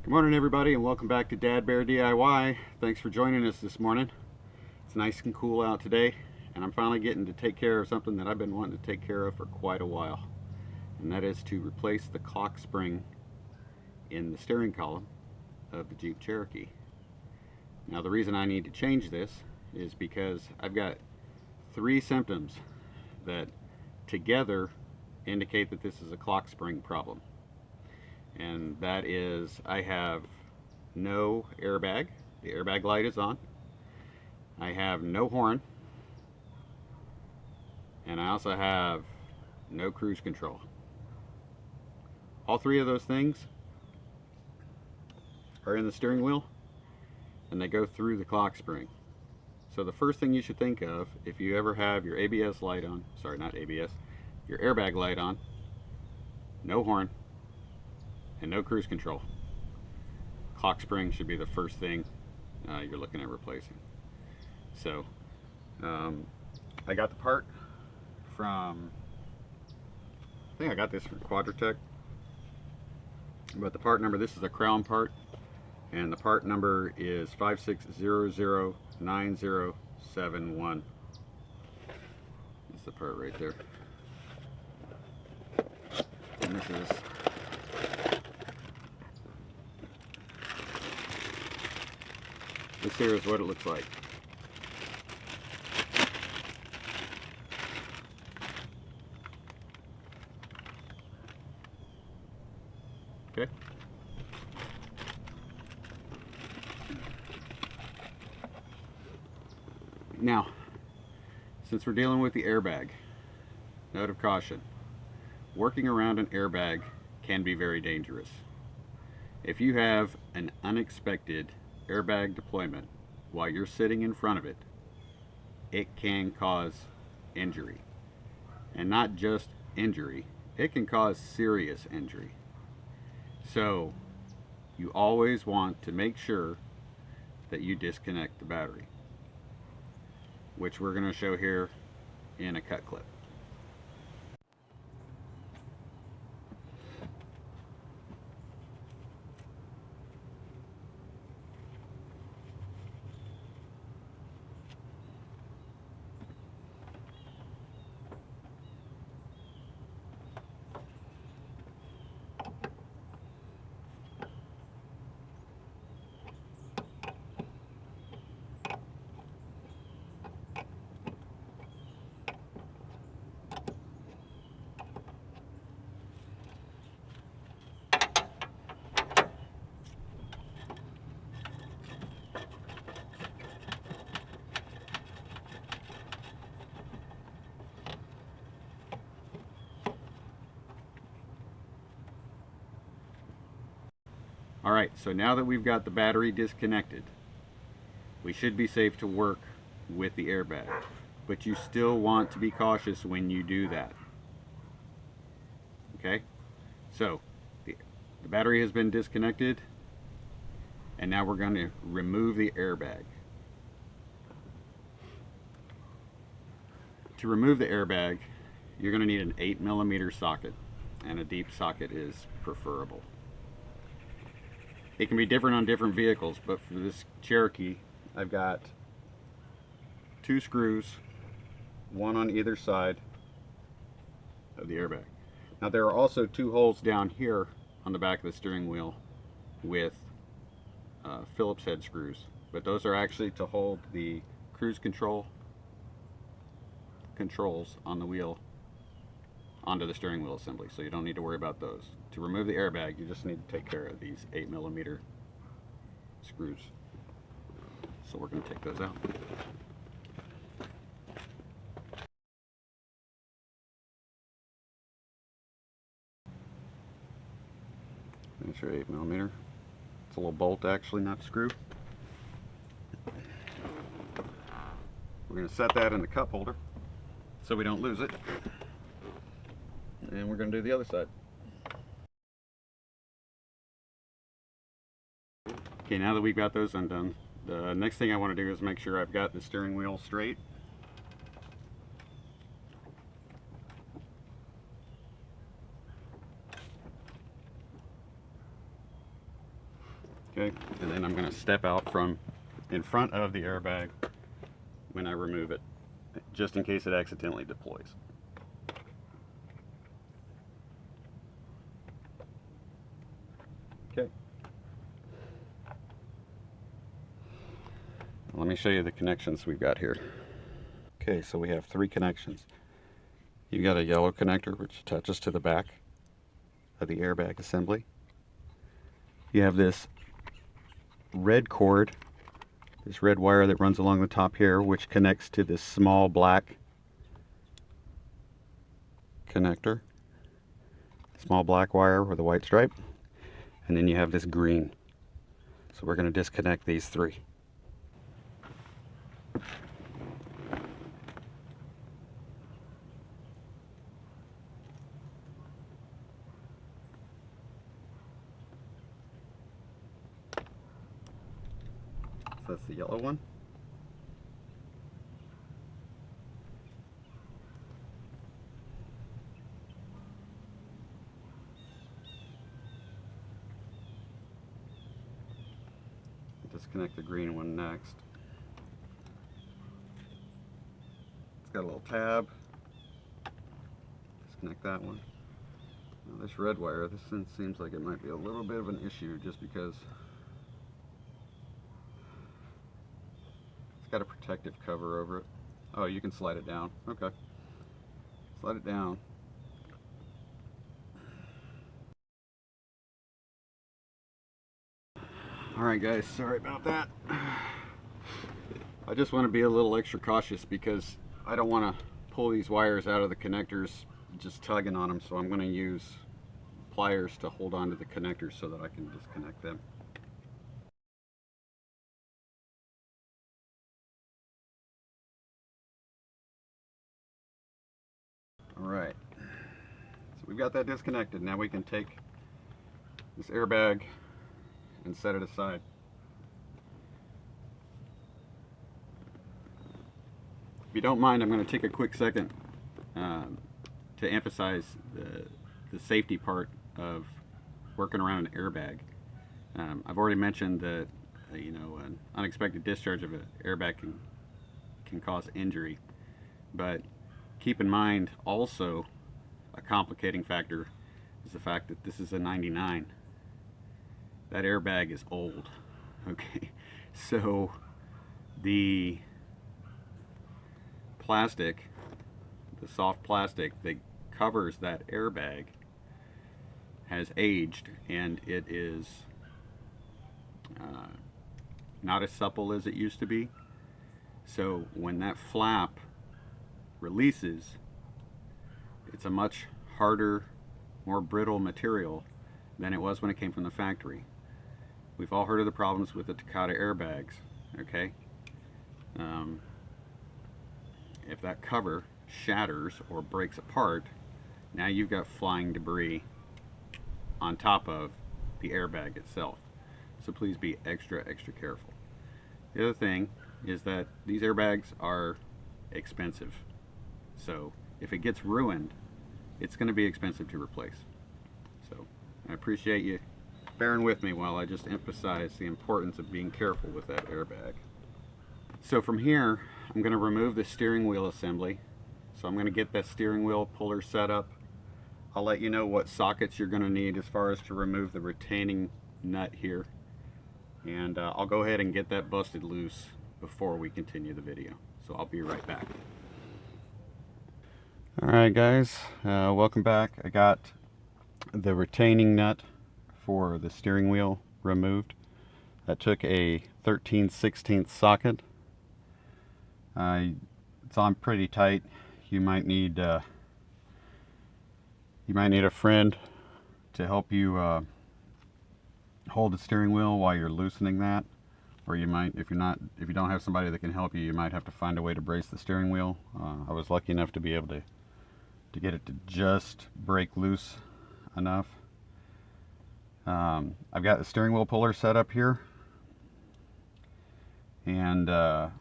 Good morning, everybody, and welcome back to Dad Bear DIY. Thanks for joining us this morning. It's nice and cool out today, and I'm finally getting to take care of something that I've been wanting to take care of for quite a while, and that is to replace the clock spring in the steering column of the Jeep Cherokee. Now, the reason I need to change this is because I've got three symptoms that together indicate that this is a clock spring problem. And that is, I have no airbag. The airbag light is on. I have no horn. And I also have no cruise control. All three of those things are in the steering wheel, and they go through the clock spring. So the first thing you should think of, if you ever have your ABS light on, sorry, not ABS, your airbag light on, no horn, and no cruise control, clock spring should be the first thing you're looking at replacing. So I got the part from, I think I got this from Quadratech, but the part number, this is a Crown part, and the part number is 56009071. That's the part right there. And this here is what it looks like. Okay. Now, since we're dealing with the airbag, note of caution: working around an airbag can be very dangerous. If you have an unexpected airbag deployment while you're sitting in front of it, it can cause injury. And not just injury, it can cause serious injury. So you always want to make sure that you disconnect the battery, which we're going to show here in a cut clip. Alright, so now that we've got the battery disconnected, we should be safe to work with the airbag. But you still want to be cautious when you do that. Okay? So, the battery has been disconnected, and now we're going to remove the airbag. To remove the airbag, you're going to need an 8mm socket, and a deep socket is preferable. It can be different on different vehicles, but for this Cherokee, I've got 2 screws, one on either side of the airbag. Now there are also 2 holes down here on the back of the steering wheel with Phillips head screws, but those are actually to hold the cruise controls on the wheel onto the steering wheel assembly, so you don't need to worry about those. To remove the airbag, you just need to take care of these 8mm screws. So we're going to take those out. That's your 8mm. It's a little bolt actually, not a screw. We're going to set that in the cup holder so we don't lose it. And we're going to do the other side. Okay, now that we've got those undone, the next thing I want to do is make sure I've got the steering wheel straight. way, and then I'm going to step out from in front of the airbag when I remove it, just in case it accidentally deploys. Okay. Let me show you the connections we've got here. Okay, so we have 3 connections. You've got a yellow connector which attaches to the back of the airbag assembly. You have this red cord, this red wire that runs along the top here, which connects to this small black connector. Small black wire with a white stripe. And then you have this green. So we're going to disconnect these 3. So that's the yellow one. Disconnect the green one next. It's got a little tab. Disconnect that one. Now this red wire, this one seems like it might be a little bit of an issue just because it's got a protective cover over it. Oh, you can slide it down. Okay. Slide it down. Alright guys, sorry about that. I just want to be a little extra cautious because I don't want to pull these wires out of the connectors just tugging on them, so I'm going to use pliers to hold on to the connectors so that I can disconnect them. Alright, so we've got that disconnected. Now we can take this airbag and set it aside. If you don't mind, I'm going to take a quick second to emphasize the safety part of working around an airbag. I've already mentioned that an unexpected discharge of an airbag can cause injury, but keep in mind also a complicating factor is the fact that this is a 99. That airbag is old. Okay, so the plastic, the soft plastic that covers that airbag has aged, and it is not as supple as it used to be. So when that flap releases, it's a much harder, more brittle material than it was when it came from the factory. We've all heard of the problems with the Takata airbags, okay? If that cover shatters or breaks apart, now you've got flying debris on top of the airbag itself. So please be extra careful. The other thing is that these airbags are expensive. So if it gets ruined, it's going to be expensive to replace. So I appreciate you bearing with me while I just emphasize the importance of being careful with that airbag. So from here, I'm going to remove the steering wheel assembly. So I'm going to get that steering wheel puller set up. I'll let you know what sockets you're going to need as far as to remove the retaining nut here. And I'll go ahead and get that busted loose before we continue the video. So I'll be right back. Alright guys, welcome back. I got the retaining nut for the steering wheel removed. That took a 13/16 socket. It's on pretty tight. You might need a friend to help you hold the steering wheel while you're loosening that, or you might, if you don't have somebody that can help you, you might have to find a way to brace the steering wheel. I was lucky enough to be able to get it to just break loose enough. I've got the steering wheel puller set up here, and the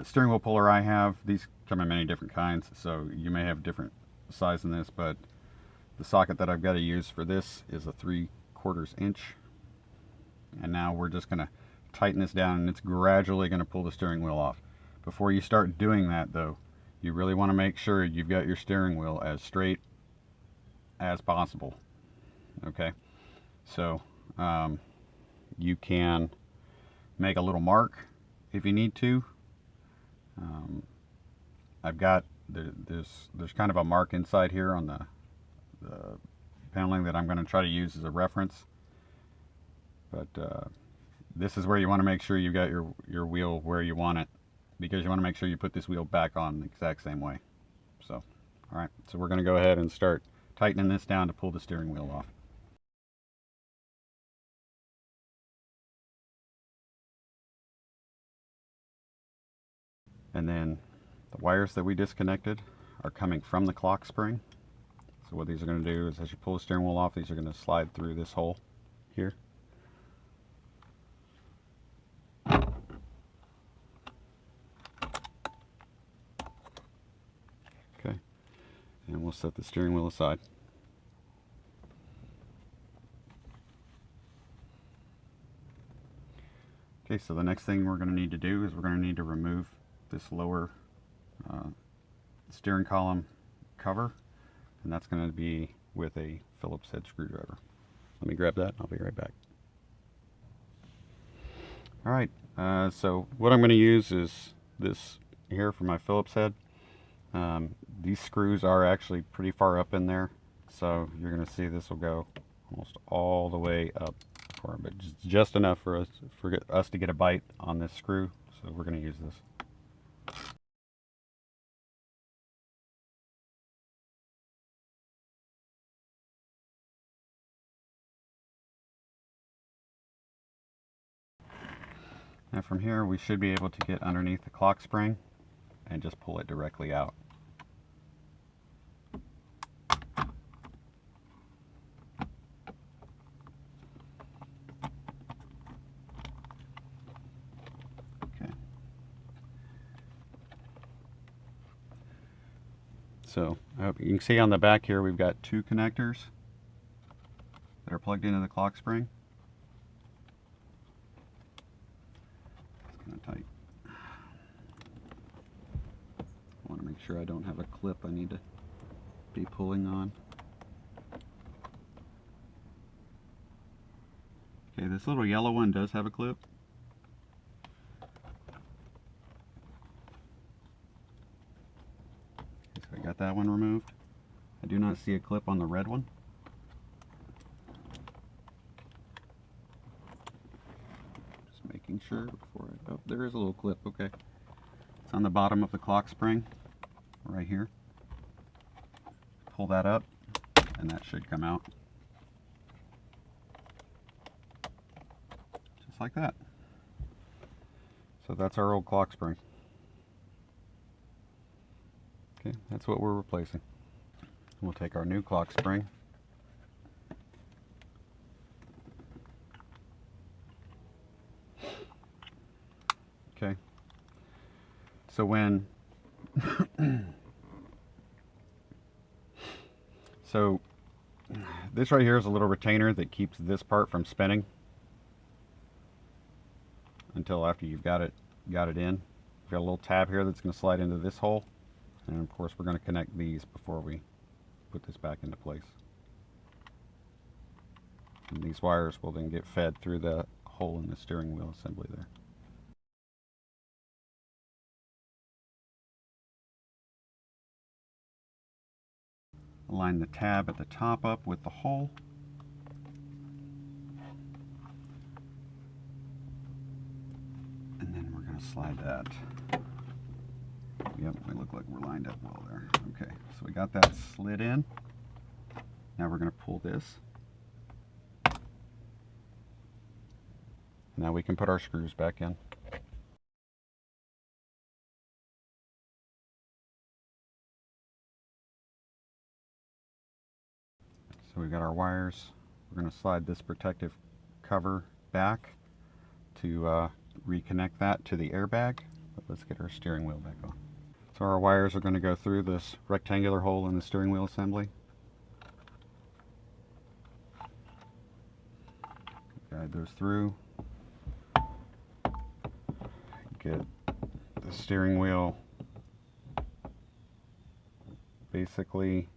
steering wheel puller I have, these come in many different kinds, so you may have different size in this, but the socket that I've got to use for this is a 3/4 inch And now we're just going to tighten this down, and it's gradually going to pull the steering wheel off. Before you start doing that though, you really want to make sure you've got your steering wheel as straight as possible. Okay, so you can make a little mark if you need to. I've got there's kind of a mark inside here on the paneling that I'm going to try to use as a reference, but this is where you want to make sure you got your wheel where you want it, because you want to make sure you put this wheel back on the exact same way. So alright, so we're going to go ahead and start tightening this down to pull the steering wheel off. And then the wires that we disconnected are coming from the clock spring. So what these are going to do is, as you pull the steering wheel off, these are going to slide through this hole here. Okay, and we'll set the steering wheel aside. Okay, so the next thing we're going to need to do is we're going to need to remove this lower steering column cover, and that's going to be with a Phillips head screwdriver. Let me grab that, I'll be right back. Alright, so what I'm going to use is this here for my Phillips head. These screws are actually pretty far up in there, so you're going to see this will go almost all the way up, but just enough for us to get a bite on this screw, so we're going to use this. Now from here we should be able to get underneath the clock spring and just pull it directly out. Okay. So I hope you can see on the back here we've got two connectors that are plugged into the clock spring. It's kind of tight. I want to make sure I don't have a clip I need to be pulling on. Okay, this little yellow one does have a clip. Okay, so I got that one removed. I do not see a clip on the red one. Just making sure before I... Oh, there is a little clip, okay. It's on the bottom of the clock spring, right here. Pull that up, and that should come out. Just like that. So that's our old clock spring. Okay, that's what we're replacing. We'll take our new clock spring. Okay. So when so this right here is a little retainer that keeps this part from spinning until after you've got it in. You've got a little tab here that's going to slide into this hole, and of course we're going to connect these before we put this back into place. And these wires will then get fed through the hole in the steering wheel assembly there. Line the tab at the top up with the hole. And then we're going to slide that. Yep, we look like we're lined up well there. Okay, so we got that slid in. Now we're going to pull this. Now we can put our screws back in. So we've got our wires. We're going to slide this protective cover back to reconnect that to the airbag. But let's get our steering wheel back on. So our wires are going to go through this rectangular hole in the steering wheel assembly. Guide those through. Get the steering wheel basically,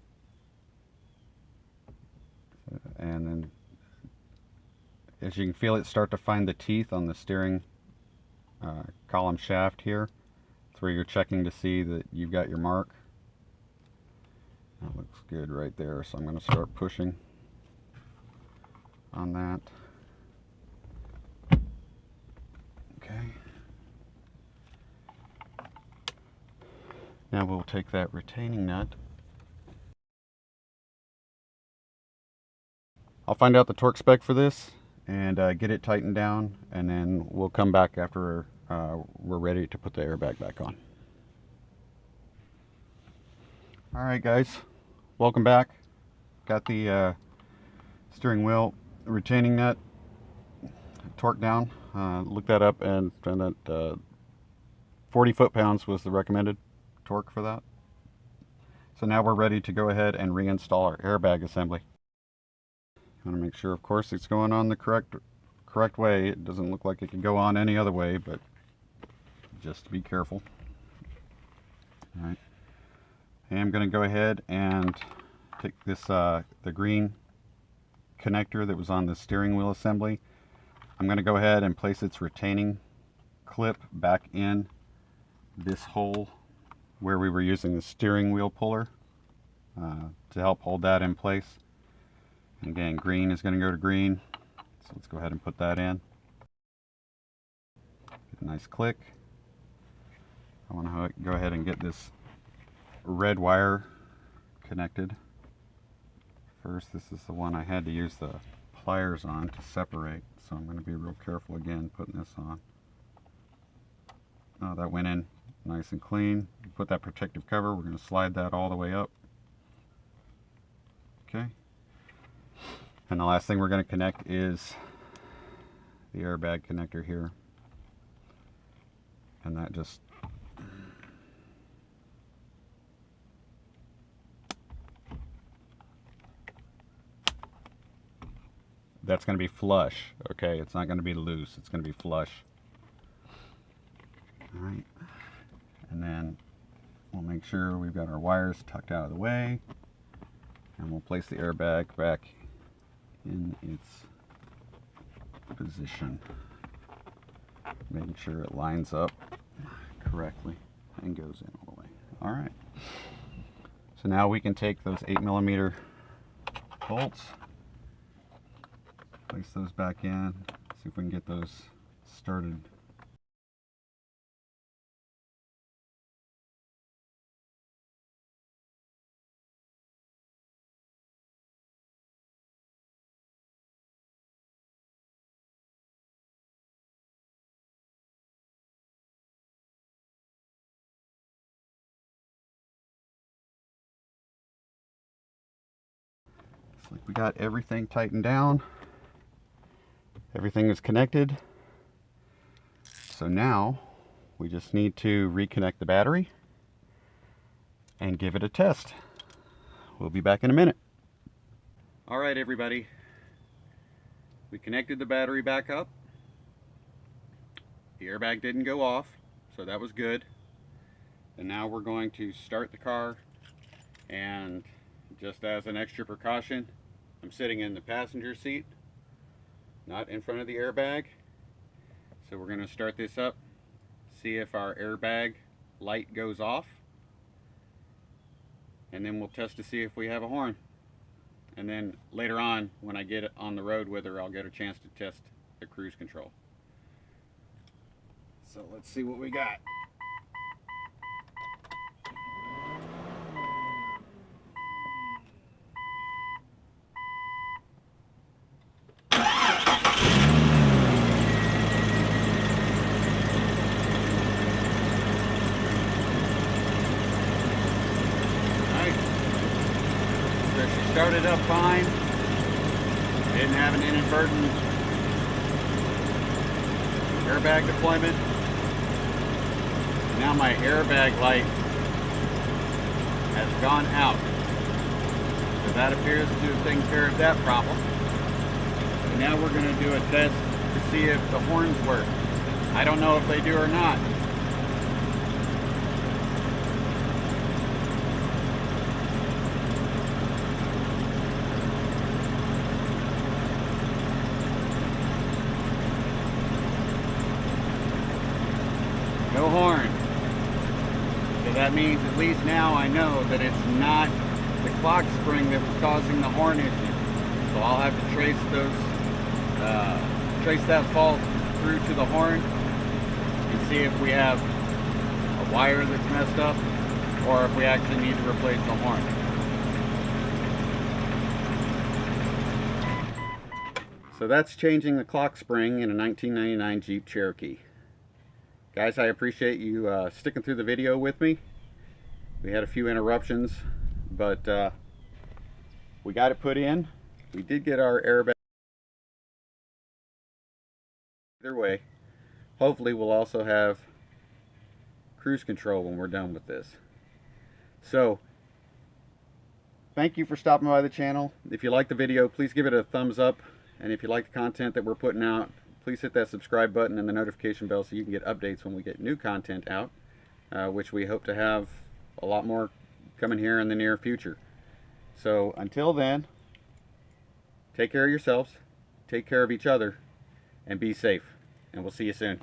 and then as you can feel it start to find the teeth on the steering column shaft here. It's where you're checking to see that you've got your mark. That looks good right there, so I'm going to start pushing on that. Okay. Now we'll take that retaining nut. I'll find out the torque spec for this and get it tightened down, and then we'll come back after we're ready to put the airbag back on. Alright guys, welcome back. Got the steering wheel retaining nut torqued down. Looked that up and found that 40 foot-pounds was the recommended torque for that. So now we're ready to go ahead and reinstall our airbag assembly. I want to make sure, of course, it's going on the correct way. It doesn't look like it could go on any other way, but just be careful. All right. I am going to go ahead and take this the green connector that was on the steering wheel assembly. I'm going to go ahead and place its retaining clip back in this hole where we were using the steering wheel puller to help hold that in place. And again, green is going to go to green, so let's go ahead and put that in. Get a nice click. I want to go ahead and get this red wire connected. First, this is the one I had to use the pliers on to separate, so I'm going to be real careful again putting this on. Oh, that went in nice and clean. Put that protective cover, we're going to slide that all the way up. Okay. And the last thing we're going to connect is the airbag connector here. And that just that's going to be flush, okay? It's not going to be loose, it's going to be flush. All right. And then we'll make sure we've got our wires tucked out of the way, and we'll place the airbag back in its position, making sure it lines up correctly and goes in all the way. All right. So now we can take those 8mm bolts, place those back in, see if we can get those started. Looks like we got everything tightened down. Everything is connected. So now we just need to reconnect the battery and give it a test. We'll be back in a minute. All right, everybody. We connected the battery back up. The airbag didn't go off, so that was good. And now we're going to start the car, and just as an extra precaution, I'm sitting in the passenger seat, not in front of the airbag. So we're going to start this up, see if our airbag light goes off, and then we'll test to see if we have a horn. And then later on, when I get on the road with her, I'll get a chance to test the cruise control. So let's see what we got. Started up fine, didn't have an inadvertent airbag deployment. Now my airbag light has gone out, so that appears to have taken care of that problem. Now we're going to do a test to see if the horns work. I don't know if they do or not. No horn. So that means at least now I know that it's not the clock spring that was causing the horn issue. So I'll have to trace that fault through to the horn and see if we have a wire that's messed up or if we actually need to replace the horn. So that's changing the clock spring in a 1999 Jeep Cherokee. Guys, I appreciate you sticking through the video with me. We had a few interruptions, but we got it put in. We did get our airbag. Either way, hopefully we'll also have cruise control when we're done with this. So, thank you for stopping by the channel. If you like the video, please give it a thumbs up. And if you like the content that we're putting out, please hit that subscribe button and the notification bell so you can get updates when we get new content out, which we hope to have a lot more coming here in the near future. So until then, take care of yourselves, take care of each other, and be safe. And we'll see you soon.